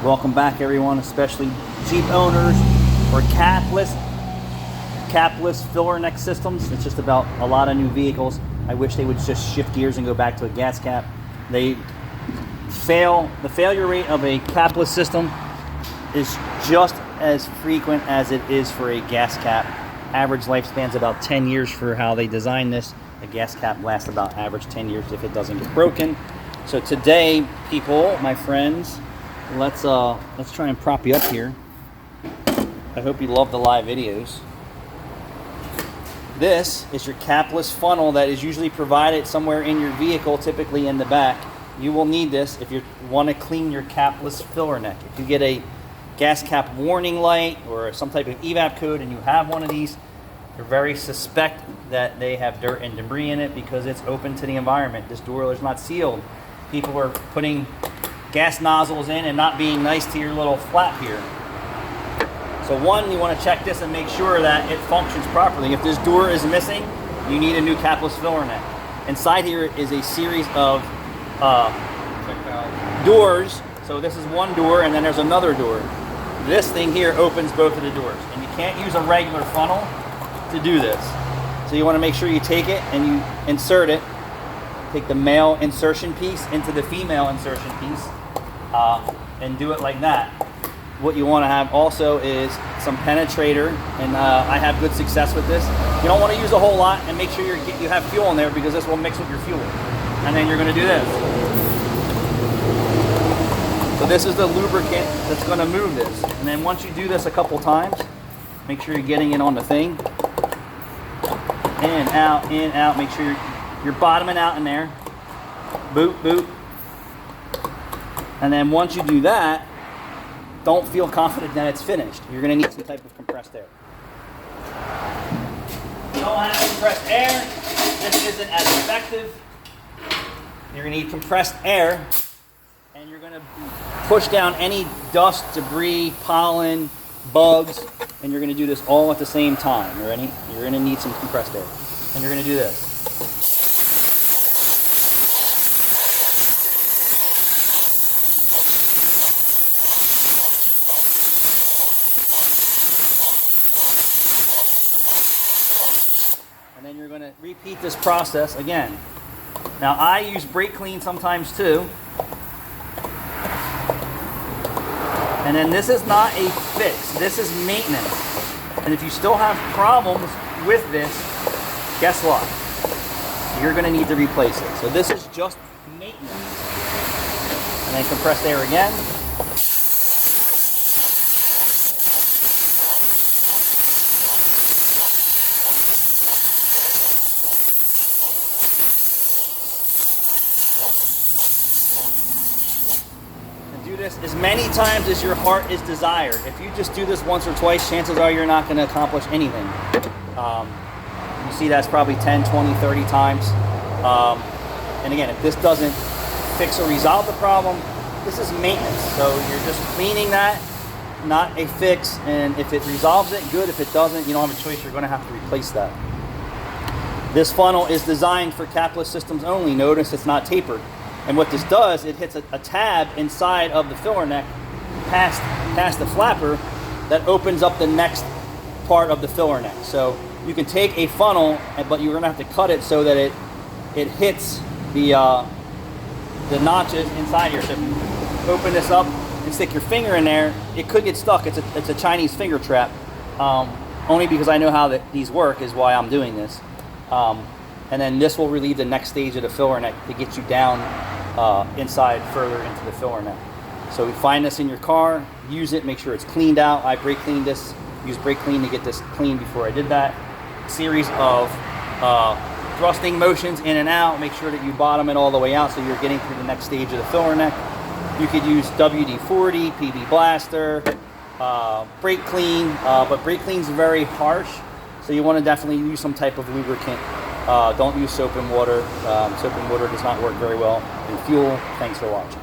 Welcome back, everyone, especially Jeep owners or capless filler neck systems. It's just about a lot of new vehicles. I wish they would just shift gears and go back to a gas cap. The failure rate of a capless system is just as frequent as it is for a gas cap. Average lifespan's about 10 years for how they designed this. A gas cap lasts about average 10 years if it doesn't get broken. So today, people, my friends, let's try and prop you up here. I hope you love the live videos. This is your capless funnel that is usually provided somewhere in your vehicle, typically in the back. You will need this if you want to clean your capless filler neck. If you get a gas cap warning light or some type of evap code and you have one of these, you're very suspect that they have dirt and debris in it because it's open to the environment. This door is not sealed. People are putting gas nozzles in and not being nice to your little flap here. So one, you want to check this and make sure that it functions properly. If this door is missing, you need a new capless filler neck. Inside here is a series of doors. So this is one door and then there's another door. This thing here opens both of the doors, and you can't use a regular funnel to do this. So you want to make sure you take it and you insert it. Take the male insertion piece into the female insertion piece and do it like that. What you want to have also is some penetrator, and I have good success with this. You don't want to use a whole lot, and make sure you have fuel in there because this will mix with your fuel. And then you're going to do this. So this is the lubricant that's going to move this. And then once you do this a couple times, make sure you're getting it on the thing. In, out, make sure you're bottoming out in there. Boot, boot. And then once you do that, don't feel confident that it's finished. You're going to need some type of compressed air. If you don't have compressed air, this isn't as effective. You're going to need compressed air, and you're going to push down any dust, debris, pollen, bugs, and you're going to do this all at the same time. You ready? You're going to need some compressed air. And you're going to do this. And then you're going to repeat this process again. Now I use brake clean sometimes too. And then this is not a fix, this is maintenance. And if you still have problems with this, guess what? You're going to need to replace it. So this is just maintenance. And then compressed air again. Do this as many times as your heart is desired. If you just do this once or twice, chances are you're not going to accomplish anything. You see that's probably 10, 20, 30 times. And again, if this doesn't fix or resolve the problem, this is maintenance. So you're just cleaning that, not a fix. And if it resolves it, good. If it doesn't, you don't have a choice. You're going to have to replace that. This funnel is designed for capless systems only. Notice it's not tapered. And what this does, it hits a tab inside of the filler neck past the flapper that opens up the next part of the filler neck. So you can take a funnel, but you're going to have to cut it so that it hits the notches inside here. So if you open this up and stick your finger in there, it could get stuck. It's a Chinese finger trap. Only because I know how these work is why I'm doing this. And then this will relieve the next stage of the filler neck to get you down inside further into the filler neck. So find this in your car, use it, make sure it's cleaned out. I brake cleaned this, used brake clean to get this clean before I did that. Series of thrusting motions in and out. Make sure that you bottom it all the way out so you're getting through the next stage of the filler neck. You could use WD-40, PB Blaster, brake clean, but brake clean is very harsh, so you want to definitely use some type of lubricant. Don't use soap and water. Soap and water does not work very well. And fuel. Thanks for watching.